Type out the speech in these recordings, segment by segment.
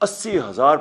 80,000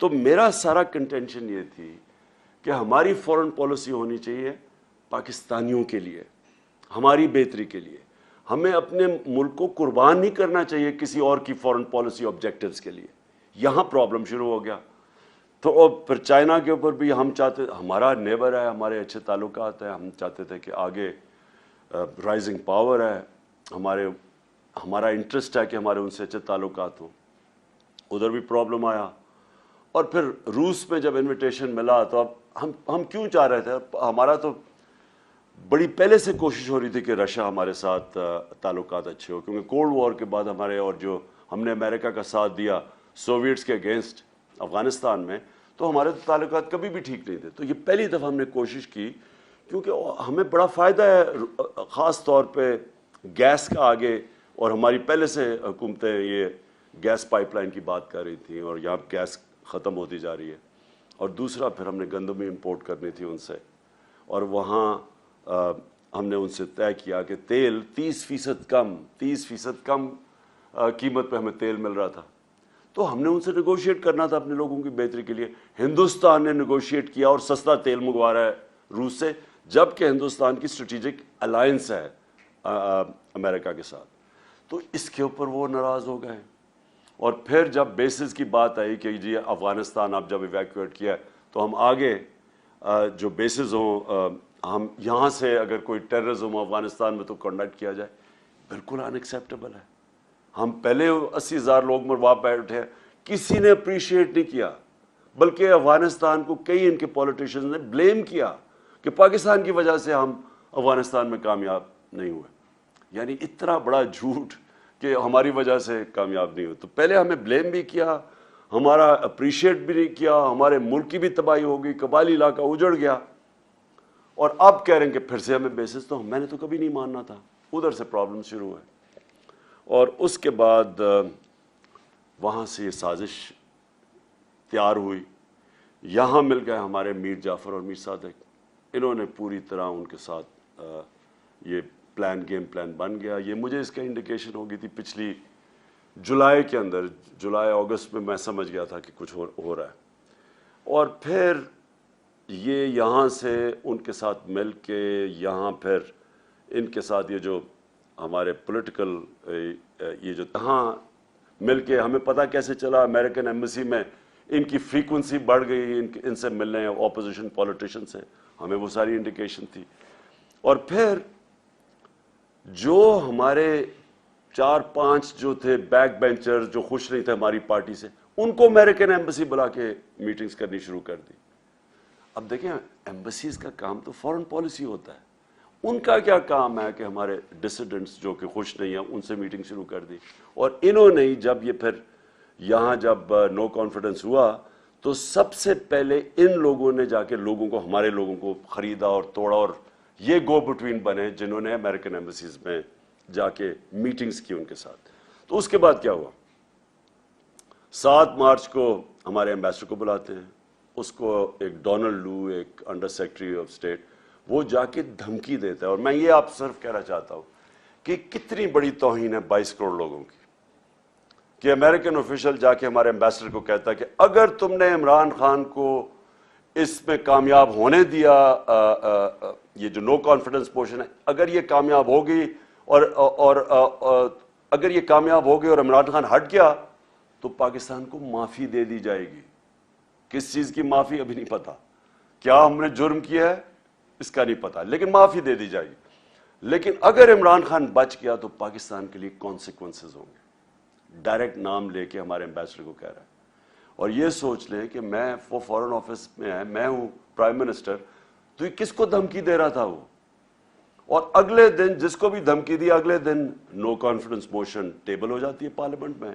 تو میرا سارا کنٹینشن یہ تھی کہ ہماری فورن پالیسی ہونی چاہیے پاکستانیوں کے لیے، ہماری بہتری کے لیے. ہمیں اپنے ملک کو قربان نہیں کرنا چاہیے کسی اور کی فورن پالیسی آبجیکٹیوز کے لیے. یہاں پرابلم شروع ہو گیا. تو پھر چائنا کے اوپر بھی ہم چاہتے، ہمارا نیبر ہے، ہمارے اچھے تعلقات ہیں، ہم چاہتے تھے کہ آگے رائزنگ پاور ہے، ہمارا انٹرسٹ ہے کہ ہمارے ان سے اچھے تعلقات ہوں. ادھر بھی پرابلم آیا. اور پھر روس میں جب انویٹیشن ملا تو اب ہم کیوں چاہ رہے تھے، ہمارا تو بڑی پہلے سے کوشش ہو رہی تھی کہ رشیا ہمارے ساتھ تعلقات اچھے ہو، کیونکہ کولڈ وار کے بعد ہمارے، اور جو ہم نے امریکہ کا ساتھ دیا سوویٹس کے اگینسٹ افغانستان میں، تو ہمارے تعلقات کبھی بھی ٹھیک نہیں تھے. تو یہ پہلی دفعہ ہم نے کوشش کی، کیونکہ ہمیں بڑا فائدہ ہے خاص طور پہ گیس کا آگے، اور ہماری پہلے سے حکومتیں یہ گیس پائپ لائن کی بات کر رہی تھیں، اور یہاں گیس ختم ہوتی جا رہی ہے. اور دوسرا پھر ہم نے گندم امپورٹ کرنی تھی ان سے، اور وہاں ہم نے ان سے طے کیا کہ تیل 30% کم قیمت پہ ہمیں تیل مل رہا تھا. تو ہم نے ان سے نیگوشیٹ کرنا تھا اپنے لوگوں کی بہتری کے لیے. ہندوستان نے نیگوشیٹ کیا اور سستا تیل منگوا رہا ہے روس سے، جبکہ ہندوستان کی اسٹریٹجک الائنس ہے امریکہ کے ساتھ. تو اس کے اوپر وہ ناراض ہو گئے. اور پھر جب بیسز کی بات آئی کہ جی افغانستان اب جب ایویکویٹ کیا ہے تو ہم آگے جو بیسز ہوں، ہم یہاں سے اگر کوئی ٹیررزم افغانستان میں تو کنڈکٹ کیا جائے، بالکل ان ایکسیپٹیبل ہے. ہم پہلے 80,000 لوگ مروا بیٹھے، کسی نے اپریشیٹ نہیں کیا، بلکہ افغانستان کو کئی ان کے پولیٹیشنز نے بلیم کیا کہ پاکستان کی وجہ سے ہم افغانستان میں کامیاب نہیں ہوئے. یعنی اتنا بڑا جھوٹ کہ ہماری وجہ سے کامیاب نہیں ہوئے. تو پہلے ہمیں بلیم بھی کیا، ہمارا اپریشیٹ بھی نہیں کیا، ہمارے ملک کی بھی تباہی ہو گئی، قبائلی علاقہ اجڑ گیا. اور اب کہہ رہے ہیں کہ پھر سے ہمیں بیسس، تو میں نے تو کبھی نہیں ماننا تھا. ادھر سے پرابلم شروع ہوئے. اور اس کے بعد وہاں سے یہ سازش تیار ہوئی. یہاں مل گئے ہمارے میر جعفر اور میر صادق. انہوں نے پوری طرح ان کے ساتھ یہ گیم پلان بن گیا. یہ مجھے اس کا انڈیکیشن ہو گئی تھی پچھلی جولائی کے اندر، جولائی اگست میں سمجھ گیا تھا کہ کچھ ہو رہا ہے. اور پھر یہ یہاں سے ان کے ساتھ مل کے، یہاں پھر ان کے ساتھ یہ جو ہمارے پولیٹیکل یہ جو یہاں مل کے ہمیں پتہ کیسے چلا، امریکن ایمبیسی میں ان کی فریکوینسی بڑھ گئی، ان سے ملنے اپوزیشن پولیٹیشن سے، ہمیں وہ ساری انڈیکیشن تھی. اور پھر جو ہمارے 4-5 جو تھے بیک بینچر، جو خوش نہیں تھے ہماری پارٹی سے، ان کو امریکن ایمبیسی بلا کے میٹنگز کرنی شروع کر دی. اب دیکھیں ایمبیسیز کا کام تو فورن پالیسی ہوتا ہے، ان کا کیا کام ہے کہ ہمارے ڈسیڈنٹس جو کہ خوش نہیں ہیں ان سے میٹنگ شروع کر دی. اور انہوں نے جب یہ پھر یہاں جب نو کانفیڈنس ہوا تو سب سے پہلے ان لوگوں نے جا کے لوگوں کو، ہمارے لوگوں کو خریدا اور توڑا، اور یہ گو بٹوین بنے جنہوں نے امریکن ایمبیسیز میں جا کے میٹنگز کی ان کے ساتھ. تو اس کے بعد کیا ہوا، 7 مارچ کو ہمارے ایمبیسڈر کو بلاتے ہیں. اس کو ایک ڈونلڈ لو، ایک انڈر سیکرٹری آف اسٹیٹ، وہ جا کے دھمکی دیتا ہے. اور میں یہ آپ صرف کہنا چاہتا ہوں کہ کتنی بڑی توہین ہے 22 کروڑ لوگوں کی، کہ امریکن آفیشل جا کے ہمارے ایمبیسڈر کو کہتا ہے کہ اگر تم نے عمران خان کو اس میں کامیاب ہونے دیا، یہ جو نو کانفیڈنس پوشن ہے، اگر یہ کامیاب ہوگی اور اگر یہ کامیاب ہو گئی اور عمران خان ہٹ گیا تو پاکستان کو معافی دے دی جائے گی. کس چیز کی معافی ابھی نہیں پتا، کیا ہم نے جرم کیا ہے اس کا نہیں پتا، لیکن معافی دے دی جائے گی. لیکن اگر عمران خان بچ گیا تو پاکستان کے لیے کانسیکوینسز ہوں گے. ڈائریکٹ نام لے کے ہمارے ایمبیسڈر کو کہہ رہا ہے. اور یہ سوچ لیں کہ میں وہ فورن آفس میں ہے، میں ہوں پرائم منسٹر، تو یہ کس کو دھمکی دے رہا تھا وہ. اور اگلے دن جس کو بھی دھمکی دی، اگلے دن نو کانفیڈنس موشن ٹیبل ہو جاتی ہے پارلیمنٹ میں.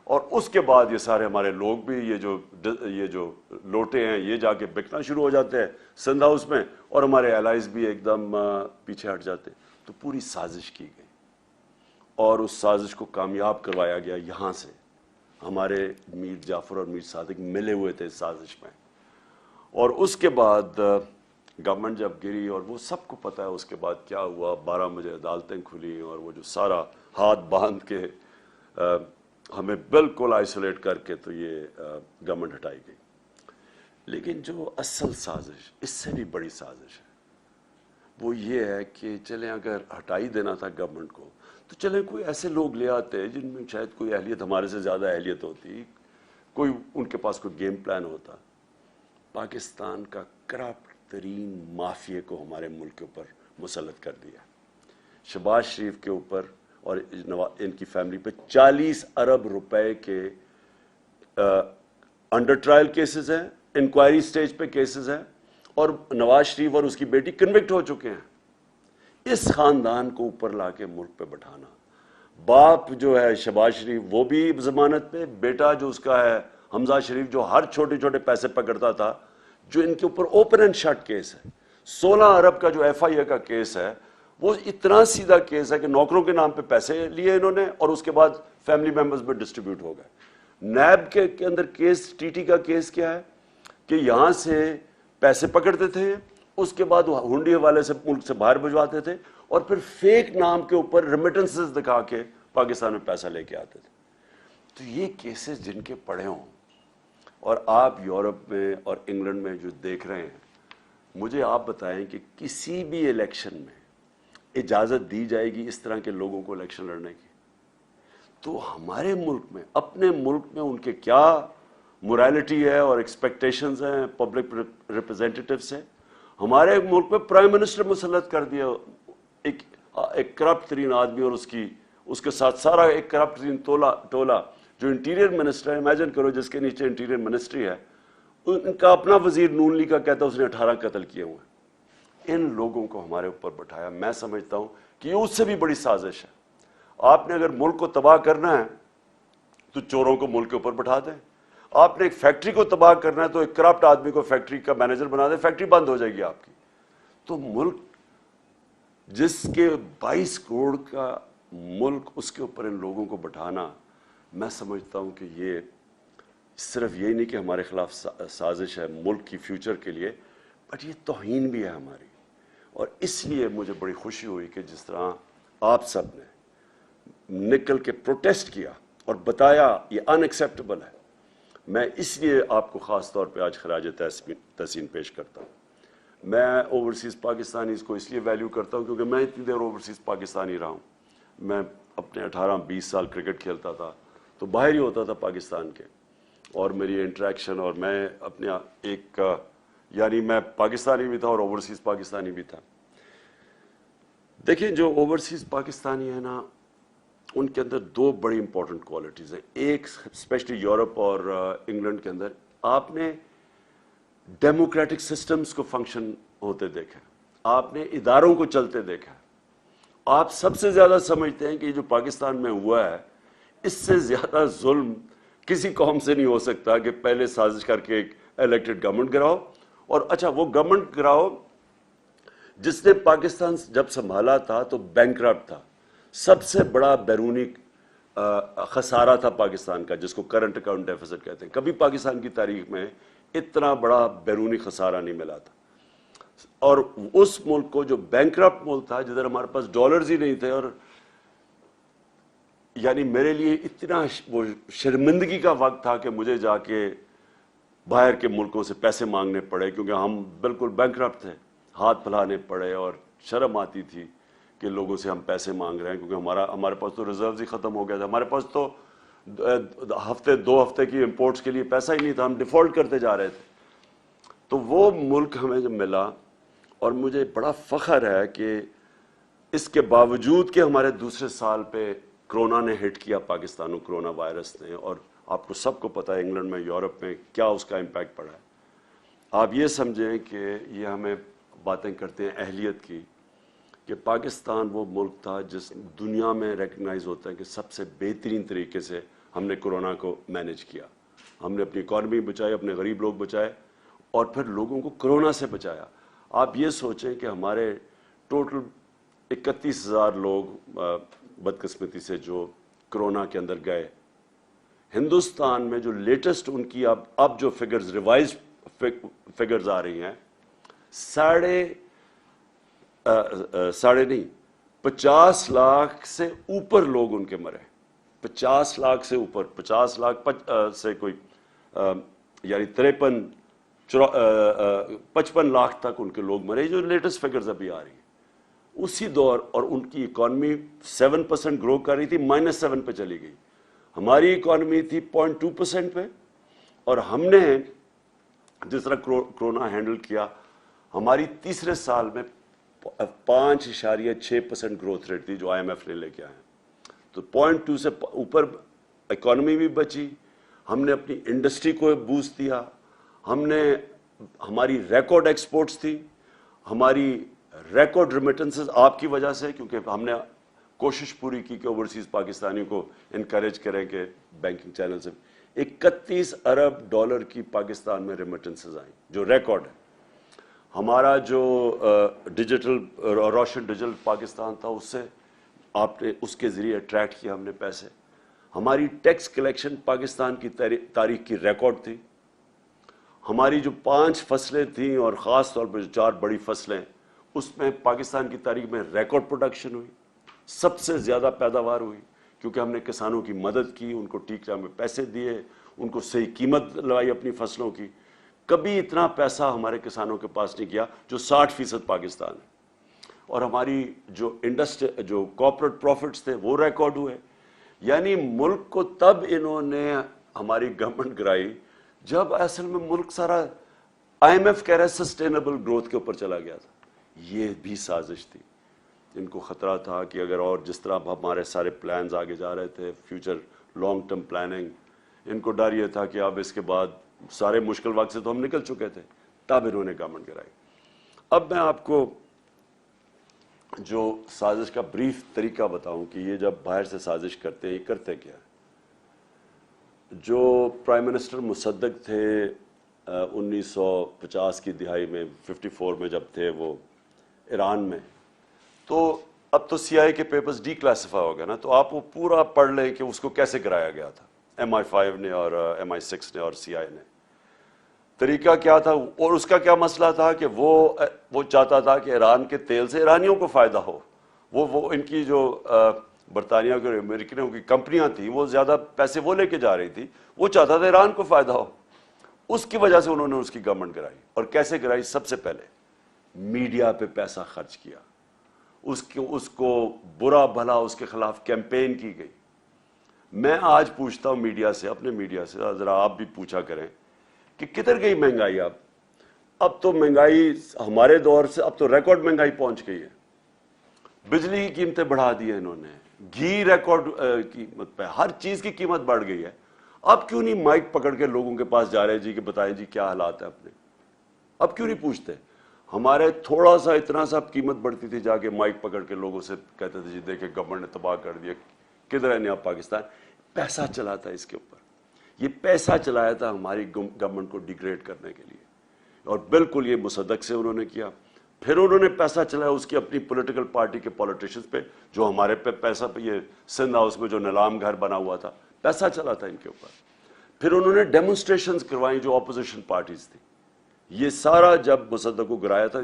اور اس کے بعد یہ سارے ہمارے لوگ بھی، یہ جو لوٹے ہیں، یہ جا کے بکنا شروع ہو جاتے ہیں سندھ ہاؤس میں، اور ہمارے الائز بھی ایک دم پیچھے ہٹ جاتے. تو پوری سازش کی گئی اور اس سازش کو کامیاب کروایا گیا. یہاں سے ہمارے میر جعفر اور میر صادق ملے ہوئے تھے سازش میں. اور اس کے بعد گورنمنٹ جب گری، اور وہ سب کو پتہ ہے اس کے بعد کیا ہوا، 12 بجے عدالتیں کھلی، اور وہ جو سارا ہاتھ باندھ کے ہمیں بالکل آئسولیٹ کر کے تو یہ گورنمنٹ ہٹائی گئی. لیکن جو اصل سازش اس سے بھی بڑی سازش ہے وہ یہ ہے کہ چلیں اگر ہٹائی دینا تھا گورنمنٹ کو تو چلیں کوئی ایسے لوگ لے آتے جن میں شاید کوئی اہلیت ہمارے سے زیادہ اہلیت ہوتی, کوئی ان کے پاس کوئی گیم پلان ہوتا. پاکستان کا کرپٹ ترین مافیا کو ہمارے ملک کے اوپر مسلط کر دیا. شہباز شریف کے اوپر اور ان کی فیملی پہ 40 ارب روپے کے انڈر ٹرائل کیسز ہیں, انکوائری سٹیج پہ کیسز ہیں, اور نواز شریف اور اس کی بیٹی کنوکٹ ہو چکے ہیں. اس خاندان کو اوپر لا کے ملک پہ بٹھانا, باپ جو ہے شہباز شریف وہ بھی ضمانت پہ, بیٹا جو اس کا ہے حمزہ شریف جو ہر چھوٹے چھوٹے پیسے پکڑتا تھا, جو ان کے اوپر اوپن اینڈ شٹ کیس ہے. 16 ارب کا جو ایف آئی اے کا کیس ہے وہ اتنا سیدھا کیس ہے کہ نوکروں کے نام پہ پیسے لیے انہوں نے اور اس کے بعد فیملی ممبرز میں ڈسٹریبیوٹ ہو گئے. نیب کے اندر کیس, ٹی ٹی کا کیس کیا ہے کہ یہاں سے پیسے پکڑتے تھے, اس کے بعد ہنڈی حوالے سے ملک سے باہر بھجواتے تھے, اور پھر فیک نام کے اوپر ریمیٹنسز دکھا کے پاکستان میں پیسہ لے کے آتے تھے. تو یہ کیسز جن کے پڑے ہوں, اور آپ یورپ میں اور انگلینڈ میں جو دیکھ رہے ہیں, مجھے آپ بتائیں کہ کسی بھی الیکشن میں اجازت دی جائے گی اس طرح کے لوگوں کو الیکشن لڑنے کی؟ تو ہمارے ملک میں, اپنے ملک میں ان کے کیا مورالٹی ہے اور ایکسپیکٹیشنز ہیں پبلک ریپرزینٹیٹیو سے. ہمارے ملک میں پرائم منسٹر مسلط کر دیا ایک کرپٹ ترین آدمی, اور اس کے ساتھ سارا ایک کرپٹ ترین ٹولہ جو انٹیریئر منسٹر ہے. امیجن کرو جس کے نیچے انٹیریئر منسٹری ہے, ان کا اپنا وزیر نون لیگ کا کہتا ہے اس نے 18 قتل کیے ہوئے ہیں. ان لوگوں کو ہمارے اوپر بٹھایا. میں سمجھتا ہوں کہ یہ اس سے بھی بڑی سازش ہے. آپ نے اگر ملک کو تباہ کرنا ہے تو چوروں کو ملک کے اوپر بٹھا دیں. آپ نے ایک فیکٹری کو تباہ کرنا ہے تو ایک کرپٹ آدمی کو فیکٹری کا مینیجر بنا دیں, فیکٹری بند ہو جائے گی آپ کی. تو ملک جس کے 22 کروڑ کا ملک, اس کے اوپر ان لوگوں کو بٹھانا, میں سمجھتا ہوں کہ یہ صرف یہی نہیں کہ ہمارے خلاف سازش ہے ملک کی فیوچر کے لیے, بٹ یہ توہین بھی ہے ہماری. اور اس لیے مجھے بڑی خوشی ہوئی کہ جس طرح آپ سب نے نکل کے پروٹیسٹ کیا اور بتایا یہ ان ایکسیپٹیبل ہے. میں اس لیے آپ کو خاص طور پہ آج خراج تحسین پیش کرتا ہوں. میں اوورسیز پاکستانیز کو اس لیے ویلیو کرتا ہوں کیونکہ میں اتنی دیر اوورسیز پاکستانی رہا ہوں. میں اپنے 18-20 سال کرکٹ کھیلتا تھا تو باہر ہی ہوتا تھا پاکستان کے, اور میری انٹریکشن, اور میں اپنے ایک یعنی میں پاکستانی بھی تھا اور اوورسیز پاکستانی بھی تھا. دیکھیں جو اوورسیز پاکستانی ہے نا, ان کے اندر 2 بڑی امپورٹنٹ کوالٹیز ہیں. ایک اسپیشلی یورپ اور انگلینڈ کے اندر آپ نے ڈیموکریٹک سسٹمز کو فنکشن ہوتے دیکھا, آپ نے اداروں کو چلتے دیکھا. آپ سب سے زیادہ سمجھتے ہیں کہ جو پاکستان میں ہوا ہے اس سے زیادہ ظلم کسی قوم سے نہیں ہو سکتا کہ پہلے سازش کر کے ایک الیکٹڈ گورنمنٹ گراؤ, اور اچھا وہ گورنمنٹ گراؤ جس نے پاکستان جب سنبھالا تھا تو بینکرپٹ تھا. سب سے بڑا بیرونی خسارہ تھا پاکستان کا, جس کو کرنٹ اکاؤنٹ ڈیفیسٹ کہتے ہیں. کبھی پاکستان کی تاریخ میں اتنا بڑا بیرونی خسارہ نہیں ملا تھا. اور اس ملک کو جو بینکرپٹ ملک تھا, جدھر ہمارے پاس ڈالرز ہی نہیں تھے, اور یعنی میرے لیے اتنا وہ شرمندگی کا وقت تھا کہ مجھے جا کے باہر کے ملکوں سے پیسے مانگنے پڑے کیونکہ ہم بالکل بینکرپٹ تھے. ہاتھ پھیلانے پڑے اور شرم آتی تھی کہ لوگوں سے ہم پیسے مانگ رہے ہیں کیونکہ ہمارے پاس تو ریزروز ہی ختم ہو گیا تھا. ہمارے پاس تو 2 ہفتے کی امپورٹس کے لیے پیسہ ہی نہیں تھا, ہم ڈیفالٹ کرتے جا رہے تھے. تو وہ ملک ہمیں جب ملا, اور مجھے بڑا فخر ہے کہ اس کے باوجود کہ ہمارے دوسرے سال پہ کرونا نے ہٹ کیا پاکستان کو, کرونا وائرس نے, اور آپ کو سب کو پتہ ہے انگلینڈ میں, یورپ میں کیا اس کا امپیکٹ پڑا ہے. آپ یہ سمجھیں کہ یہ ہمیں باتیں کرتے ہیں اہلیت کی, کہ پاکستان وہ ملک تھا جس دنیا میں ریکگنائز ہوتا ہے کہ سب سے بہترین طریقے سے ہم نے کرونا کو مینیج کیا. ہم نے اپنی اکانومی بچائی, اپنے غریب لوگ بچائے, اور پھر لوگوں کو کرونا سے بچایا. آپ یہ سوچیں کہ ہمارے ٹوٹل 31,000 لوگ بدقسمتی سے جو کرونا کے اندر گئے. ہندوستان میں جو لیٹسٹ ان کی اب جو فگرز, ریوائز فگرز آ رہی ہیں, 50 لاکھ سے اوپر لوگ ان کے مرے. 50 لاکھ سے اوپر 50 لاکھ سے کوئی یعنی 55 لاکھ تک ان کے لوگ مرے, جو لیٹسٹ فگرز ابھی آ رہی ہیں. اسی دور, اور ان کی اکانومی 7% گرو کر رہی تھی, -7 پہ چلی گئی. ہماری اکانومی تھی 0.2% پہ, اور ہم نے جس طرح کرونا ہینڈل کیا, ہماری تیسرے سال میں 5.6% گروتھ ریٹ تھی جو IMF نے لے کے آئے. تو 0.2 سے اوپر اکانومی بھی بچی, ہم نے اپنی انڈسٹری کو بوسٹ دیا, ہماری ریکارڈ ایکسپورٹس تھی, ہماری ریکارڈ ریمیٹنسز آپ کی وجہ سے, کیونکہ ہم نے کوشش پوری کی کہ اوورسیز پاکستانیوں کو انکریج کریں کہ بینکنگ چینل سے. 31 ارب ڈالر کی پاکستان میں ریمیٹنسز آئیں جو ریکارڈ ہے. ہمارا جو ڈیجیٹل روشن ڈیجیٹل پاکستان تھا, اس سے آپ نے اس کے ذریعے اٹریکٹ کیا ہم نے پیسے. ہماری ٹیکس کلیکشن پاکستان کی تاریخ کی ریکارڈ تھی. ہماری جو 5 فصلیں تھیں, اور خاص طور پہ جو 4 بڑی فصلیں, اس میں پاکستان کی تاریخ میں ریکارڈ پروڈکشن ہوئی, سب سے زیادہ پیداوار ہوئی, کیونکہ ہم نے کسانوں کی مدد کی, ان کو ٹھیک ٹائم میں پیسے دیے, ان کو صحیح قیمت لوائی اپنی فصلوں کی. کبھی اتنا پیسہ ہمارے کسانوں کے پاس نہیں گیا جو 60% پاکستان ہے. اور ہماری جو کارپوریٹ پروفٹس تھے وہ ریکارڈ ہوئے. یعنی ملک کو تب انہوں نے ہماری گورنمنٹ گرائی جب اصل میں ملک سارا IMF کہہ رہا ہے سسٹینیبل گروتھ کے اوپر چلا گیا تھا. یہ بھی سازش تھی. ان کو خطرہ تھا کہ اگر اور جس طرح ہمارے سارے پلانز آگے جا رہے تھے, فیوچر لانگ ٹرم پلاننگ, ان کو ڈر یہ تھا کہ اب اس کے بعد سارے مشکل وقت سے تو ہم نکل چکے تھے, تب انہوں نے گورنمنٹ گرائی. اب میں آپ کو جو سازش کا بریف طریقہ بتاؤں کہ یہ جب باہر سے سازش کرتے ہیں یہ کرتے کیا ہے. جو پرائم منسٹر مصدق تھے 1950 کی دہائی میں, 54 میں جب تھے وہ ایران میں, تو اب تو CIA کے پیپرز ڈی کلاسیفائی ہو گئے نا, تو آپ وہ پورا پڑھ لیں کہ اس کو کیسے کرایا گیا تھا MI5 نے اور MI6 نے اور CIA نے. طریقہ کیا تھا, اور اس کا کیا مسئلہ تھا کہ وہ چاہتا تھا کہ ایران کے تیل سے ایرانیوں کو فائدہ ہو. وہ ان کی جو برطانیہ کے اور امریکنوں کی کمپنیاں تھیں, وہ زیادہ پیسے وہ لے کے جا رہی تھی, وہ چاہتا تھا ایران کو فائدہ ہو. اس کی وجہ سے انہوں نے اس کی گورنمنٹ گرائی. اور کیسے گرائی؟ سب سے پہلے میڈیا پہ پیسہ خرچ کیا, اس کو برا بھلا اس کے خلاف کیمپین کی گئی. میں آج پوچھتا ہوں میڈیا سے, اپنے میڈیا سے, ذرا آپ بھی پوچھا کریں کہ کدھر گئی مہنگائی. اب تو مہنگائی ہمارے دور سے اب تو ریکارڈ مہنگائی پہنچ گئی ہے. بجلی کی قیمتیں بڑھا دی ہیں انہوں نے, گھی ریکارڈ قیمت پہ, ہر چیز کی قیمت بڑھ گئی ہے. اب کیوں نہیں مائک پکڑ کے لوگوں کے پاس جا رہے جی کہ بتائیں جی کیا حالات ہیں اپنے؟ اب کیوں نہیں پوچھتے؟ ہمارے تھوڑا سا اتنا سا قیمت بڑھتی تھی, جا کے مائک پکڑ کے لوگوں سے کہتے تھے جی دیکھیں گورنمنٹ نے تباہ کر دیا, کدھر ہے نیا پاکستان. پیسہ چلا تھا اس کے اوپر, یہ پیسہ چلایا تھا ہماری گورنمنٹ کو ڈیگریڈ کرنے کے لیے, اور بالکل یہ مصدق سے انہوں نے کیا. پھر انہوں نے پیسہ چلایا اس کی اپنی پولیٹیکل پارٹی کے پولیٹیشنز پہ, جو ہمارے پہ پیسہ پہ, یہ سندھ ہاؤس میں جو نیلام گھر بنا ہوا تھا, پیسہ چلا تھا ان کے اوپر. پھر انہوں نے ڈیمونسٹریشنز کروائیں جو اپوزیشن پارٹیز تھی. یہ سارا جب مصدق کو گرایا تھا,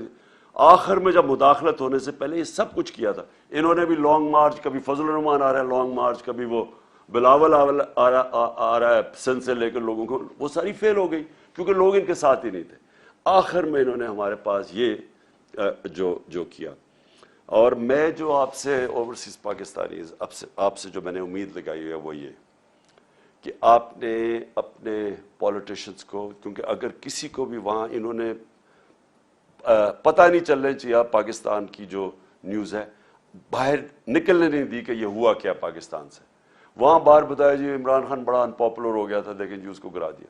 آخر میں جب مداخلت ہونے سے پہلے یہ سب کچھ کیا تھا. انہوں نے بھی لانگ مارچ, کبھی فضل الرحمان آ رہا ہے لانگ مارچ, کبھی وہ بلاول آ رہا ہے سندھ سے لے کر لوگوں کو, وہ ساری فیل ہو گئی کیونکہ لوگ ان کے ساتھ ہی نہیں تھے. آخر میں انہوں نے ہمارے پاس یہ جو کیا. اور میں جو آپ سے اوورسیز پاکستانیز آپ سے جو میں نے امید لگائی ہے وہ یہ کہ آپ نے اپنے پولیٹیشنز کو, کیونکہ اگر کسی کو بھی وہاں انہوں نے پتہ نہیں چلنے چاہیے پاکستان کی جو نیوز ہے, باہر نکلنے نہیں دی کہ یہ ہوا کیا پاکستان سے. وہاں باہر بتایا جی عمران خان بڑا انپاپولر ہو گیا تھا, دیکھیں جی اس کو گرا دیا.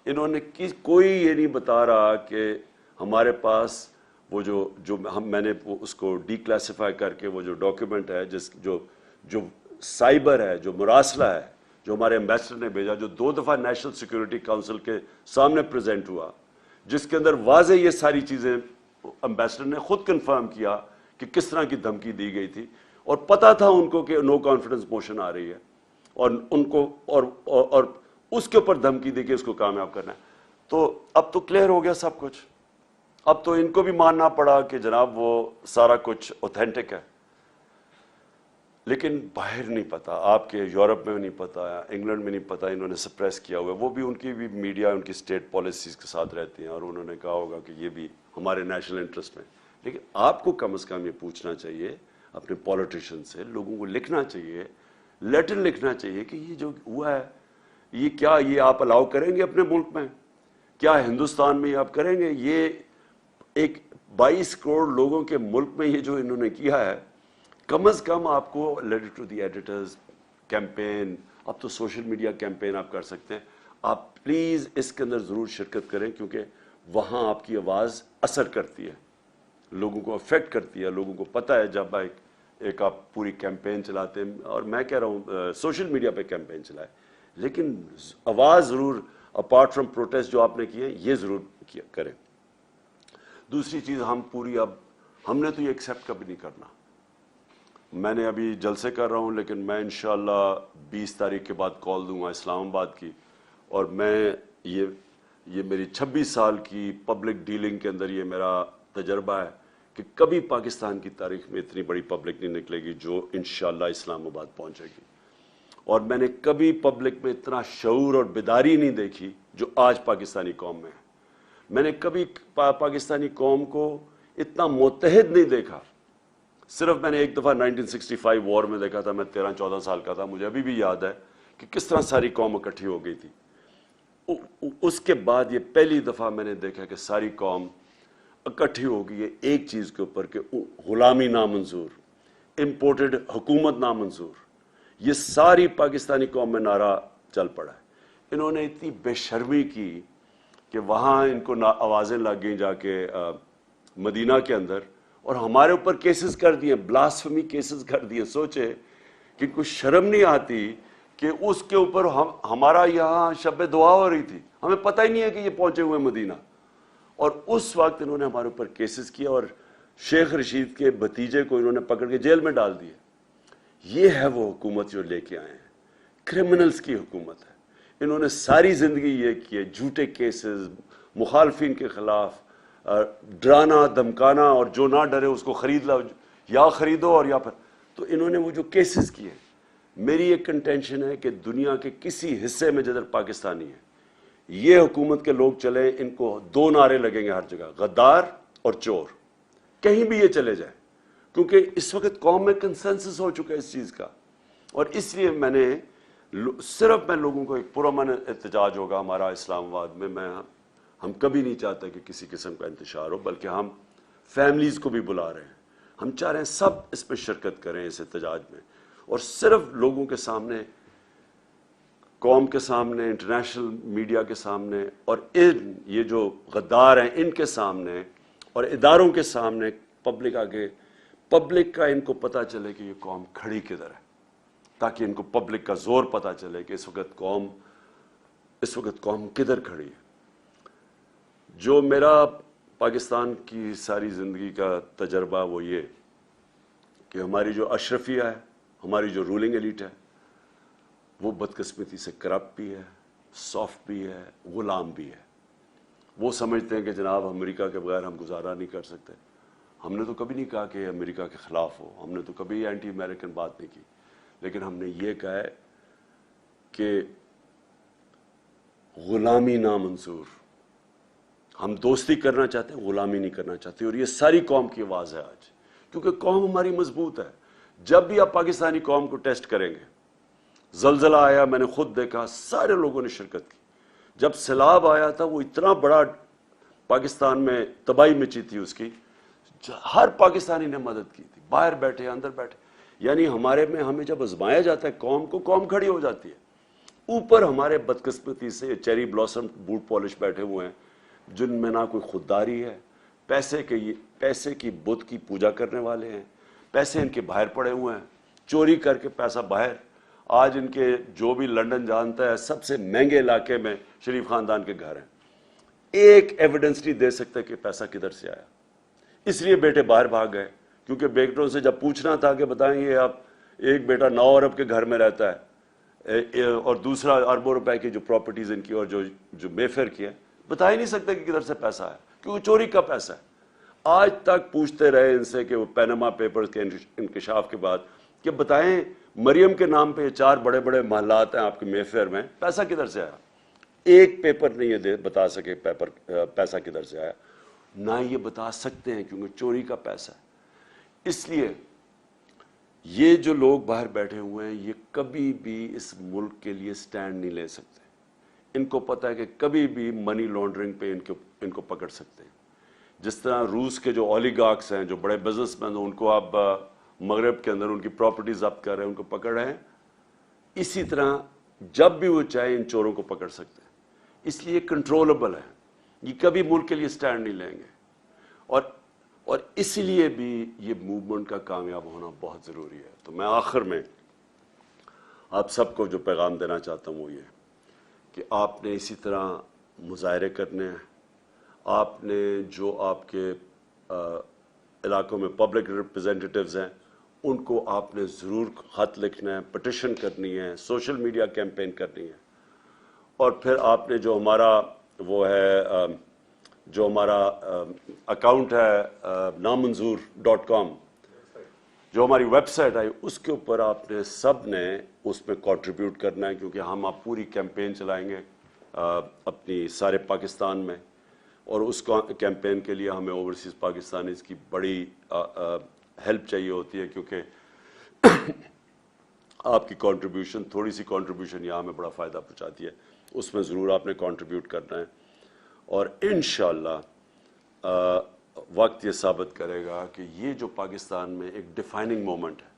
انہوں نے کوئی یہ نہیں بتا رہا کہ ہمارے پاس وہ جو میں نے اس کو ڈی کلاسیفائی کر کے وہ جو ڈاکیومنٹ ہے جو سائبر ہے, جو مراسلہ ہے, جو ہمارے ایمبیسڈر نے بھیجا, جو 2 دفعہ نیشنل سیکورٹی کونسل کے سامنے پریزنٹ ہوا, جس کے اندر واضح یہ ساری چیزیں ایمبیسڈر نے خود کنفرم کیا کہ کس طرح کی دھمکی دی گئی تھی, اور پتہ تھا ان کو کہ نو کانفیڈنس موشن آ رہی ہے, اور ان کو اور اس کے اوپر دھمکی دی کہ اس کو کامیاب کرنا ہے. تو اب تو کلیئر ہو گیا سب کچھ. اب تو ان کو بھی ماننا پڑا کہ جناب وہ سارا کچھ اوتھینٹک ہے. لیکن باہر نہیں پتا، آپ کے یورپ میں نہیں پتا، انگلینڈ میں نہیں پتا، انہوں نے سپریس کیا ہوا ہے. وہ بھی ان کی بھی میڈیا ان کی اسٹیٹ پالیسیز کے ساتھ رہتی ہیں اور انہوں نے کہا ہوگا کہ یہ بھی ہمارے نیشنل انٹرسٹ میں. لیکن آپ کو کم از کم یہ پوچھنا چاہیے اپنے پولیٹیشین سے، لوگوں کو لکھنا چاہیے، لیٹر لکھنا چاہیے کہ یہ جو ہوا ہے یہ کیا یہ آپ الاؤ کریں گے اپنے ملک میں؟ کیا ہندوستان میں آپ کریں گے؟ یہ ایک 22 کروڑ لوگوں کے ملک میں یہ جو انہوں نے کیا ہے، کم از کم آپ کو letter to the editors campaign, اب تو سوشل میڈیا کیمپین آپ کر سکتے ہیں. آپ پلیز اس کے اندر ضرور شرکت کریں، کیونکہ وہاں آپ کی آواز اثر کرتی ہے، لوگوں کو افیکٹ کرتی ہے. لوگوں کو پتہ ہے جب ایک آپ پوری کیمپین چلاتے ہیں، اور میں کہہ رہا ہوں سوشل میڈیا پہ کیمپین چلائے، لیکن آواز ضرور اپارٹ فرام پروٹیسٹ جو آپ نے کیے یہ ضرور کریں. دوسری چیز ہم نے تو یہ ایکسیپٹ کبھی نہیں کرنا. میں نے ابھی جلسے کر رہا ہوں، لیکن میں انشاءاللہ 20 تاریخ کے بعد کال دوں گا اسلام آباد کی، اور میں یہ میری 26 سال کی پبلک ڈیلنگ کے اندر یہ میرا تجربہ ہے کہ کبھی پاکستان کی تاریخ میں اتنی بڑی پبلک نہیں نکلے گی جو انشاءاللہ اسلام آباد پہنچے گی. اور میں نے کبھی پبلک میں اتنا شعور اور بیداری نہیں دیکھی جو آج پاکستانی قوم میں ہے. میں نے کبھی پاکستانی قوم کو اتنا متحد نہیں دیکھا. صرف میں نے ایک دفعہ 1965 وار میں دیکھا تھا، میں 13-14 سال کا تھا، مجھے ابھی بھی یاد ہے کہ کس طرح ساری قوم اکٹھی ہو گئی تھی. اس کے بعد یہ پہلی دفعہ میں نے دیکھا کہ ساری قوم اکٹھی ہو گئی ہے ایک چیز کے اوپر کہ غلامی نامنظور، امپورٹڈ حکومت نامنظور. یہ ساری پاکستانی قوم میں نعرہ چل پڑا ہے. انہوں نے اتنی بے شرمی کی کہ وہاں ان کو آوازیں لگ گئیں جا کے مدینہ کے اندر، اور ہمارے اوپر کیسز کر دیے، بلاسفمی کیسز کر دیے. سوچے کہ کچھ شرم نہیں آتی کہ اس کے اوپر ہمارا یہاں شب دعا ہو رہی تھی، ہمیں پتہ ہی نہیں ہے کہ یہ پہنچے ہوئے مدینہ. اور اس وقت انہوں نے ہمارے اوپر کیسز کیا اور شیخ رشید کے بھتیجے کو انہوں نے پکڑ کے جیل میں ڈال دیے. یہ ہے وہ حکومت جو لے کے آئے ہیں، کرمنلز کی حکومت ہے. انہوں نے ساری زندگی یہ کیے، جھوٹے کیسز، مخالفین کے خلاف ڈرانا دھمکانا، اور جو نہ ڈرے اس کو خرید لاؤ، یا خریدو اور یا پھر. تو انہوں نے وہ جو کیسز کیے، میری ایک کنٹینشن ہے کہ دنیا کے کسی حصے میں جدھر پاکستانی ہے یہ حکومت کے لوگ چلیں، ان کو 2 نعرے لگیں گے ہر جگہ، غدار اور چور. کہیں بھی یہ چلے جائیں، کیونکہ اس وقت قوم میں کنسنسس ہو چکا ہے اس چیز کا. اور اس لیے میں لوگوں کو ایک پرامن احتجاج ہوگا ہمارا اسلام آباد میں. ہم کبھی نہیں چاہتے کہ کسی قسم کا انتشار ہو، بلکہ ہم فیملیز کو بھی بلا رہے ہیں. ہم چاہ رہے ہیں سب اس میں شرکت کریں اس احتجاج میں، اور صرف لوگوں کے سامنے، قوم کے سامنے، انٹرنیشنل میڈیا کے سامنے، اور یہ جو غدار ہیں ان کے سامنے اور اداروں کے سامنے، پبلک کا ان کو پتہ چلے کہ یہ قوم کھڑی کدھر ہے، تاکہ ان کو پبلک کا زور پتہ چلے کہ اس وقت قوم کدھر کھڑی ہے. جو میرا پاکستان کی ساری زندگی کا تجربہ وہ یہ کہ ہماری جو اشرفیہ ہے، ہماری جو رولنگ ایلیٹ ہے، وہ بدقسمتی سے کرپٹ بھی ہے، سافٹ بھی ہے، غلام بھی ہے. وہ سمجھتے ہیں کہ جناب امریکہ کے بغیر ہم گزارا نہیں کر سکتے. ہم نے تو کبھی نہیں کہا کہ امریکہ کے خلاف ہو، ہم نے تو کبھی اینٹی امریکن بات نہیں کی، لیکن ہم نے یہ کہا ہے کہ غلامی نامنظور. ہم دوستی کرنا چاہتے ہیں، غلامی نہیں کرنا چاہتے. اور یہ ساری قوم کی آواز ہے آج، کیونکہ قوم ہماری مضبوط ہے. جب بھی آپ پاکستانی قوم کو ٹیسٹ کریں گے، زلزلہ آیا میں نے خود دیکھا، سارے لوگوں نے شرکت کی. جب سیلاب آیا تھا، وہ اتنا بڑا پاکستان میں تباہی مچی تھی اس کی، ہر پاکستانی نے مدد کی تھی، باہر بیٹھے اندر بیٹھے. یعنی ہمیں جب آزمایا جاتا ہے قوم کھڑی ہو جاتی ہے. اوپر ہمارے بدقسمتی سے چیری بلاسم بوٹ پالش بیٹھے ہوئے ہیں جن میں نہ کوئی خودداری ہے، پیسے کی بت کی پوجا کرنے والے ہیں، پیسے ان کے باہر پڑے ہوئے ہیں، چوری کر کے پیسہ باہر. آج ان کے جو بھی لنڈن جانتا ہے سب سے مہنگے علاقے میں شریف خاندان کے گھر ہیں. ایک ایویڈنس نہیں دے سکتے کہ پیسہ کدھر سے آیا. اس لیے بیٹے باہر بھاگ گئے، کیونکہ بیٹوں سے جب پوچھنا تھا کہ بتائیں یہ آپ، ایک بیٹا 9 ارب کے گھر میں رہتا ہے اور دوسرا اربوں روپے کی جو پراپرٹیز ان کی اور جو بے فیر کی ہے، بتا ہی نہیں سکتے کہ کدھر سے پیسہ ہے، کیونکہ چوری کا پیسہ ہے. آج تک پوچھتے رہے ان سے کہ وہ پینما پیپرز کے انکشاف کے بعد کہ بتائیں مریم کے نام پہ 4 بڑے بڑے محلات ہیں آپ کے مے فیئر میں، پیسہ کدھر سے آیا؟ ایک پیپر نہیں یہ بتا سکے پیسہ کدھر سے آیا، نہ یہ بتا سکتے ہیں کیونکہ چوری کا پیسہ ہے۔ اس لیے یہ جو لوگ باہر بیٹھے ہوئے ہیں یہ کبھی بھی اس ملک کے لیے سٹینڈ نہیں لے سکتے۔ ان کو پتہ ہے کہ کبھی بھی منی لانڈرنگ پہ ان کو پکڑ سکتے ہیں۔ جس طرح روس کے جو اولیگارکس ہیں، جو بڑے بزنس مین ہیں، ان کو آپ مغرب کے اندر ان کی پراپرٹی ضبط کر رہے ہیں، ان کو پکڑ رہے ہیں، اسی طرح جب بھی وہ چاہے ان چوروں کو پکڑ سکتے ہیں۔ اس لیے کنٹرولبل ہے، یہ کبھی ملک کے لیے سٹینڈ نہیں لیں گے، اور اس لیے بھی یہ موومنٹ کا کامیاب ہونا بہت ضروری ہے۔ تو میں آخر میں آپ سب کو جو پیغام دینا چاہتا ہوں وہ یہ کہ آپ نے اسی طرح مظاہرے کرنے ہیں، آپ نے جو آپ کے علاقوں میں پبلک ریپرزینٹیٹیوز ہیں ان کو آپ نے ضرور خط لکھنا ہے، پٹیشن کرنی ہے، سوشل میڈیا کیمپین کرنی ہے، اور پھر آپ نے جو ہمارا وہ ہے جو ہمارا اکاؤنٹ ہے نامنظور.com، جو ہماری ویب سائٹ آئی، اس کے اوپر آپ نے سب نے اس میں کنٹریبیوٹ کرنا ہے، کیونکہ ہم آپ پوری کیمپین چلائیں گے اپنی سارے پاکستان میں، اور اس کیمپین کے لیے ہمیں اوورسیز پاکستانیز کی بڑی ہیلپ چاہیے ہوتی ہے، کیونکہ آپ کی کنٹریبیوشن، تھوڑی سی کنٹریبیوشن یہاں ہمیں بڑا فائدہ پہنچاتی ہے۔ اس میں ضرور آپ نے کنٹریبیوٹ کرنا ہے، اور انشاءاللہ وقت یہ ثابت کرے گا کہ یہ جو پاکستان میں ایک ڈیفائننگ مومنٹ ہے،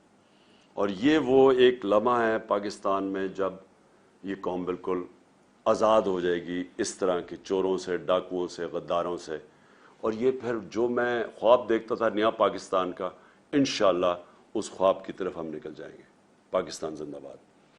اور یہ وہ ایک لمحہ ہے پاکستان میں جب یہ قوم بالکل آزاد ہو جائے گی اس طرح کے چوروں سے، ڈاکوؤں سے، غداروں سے، اور یہ پھر جو میں خواب دیکھتا تھا نیا پاکستان کا، انشاءاللہ اس خواب کی طرف ہم نکل جائیں گے۔ پاکستان زندہ باد۔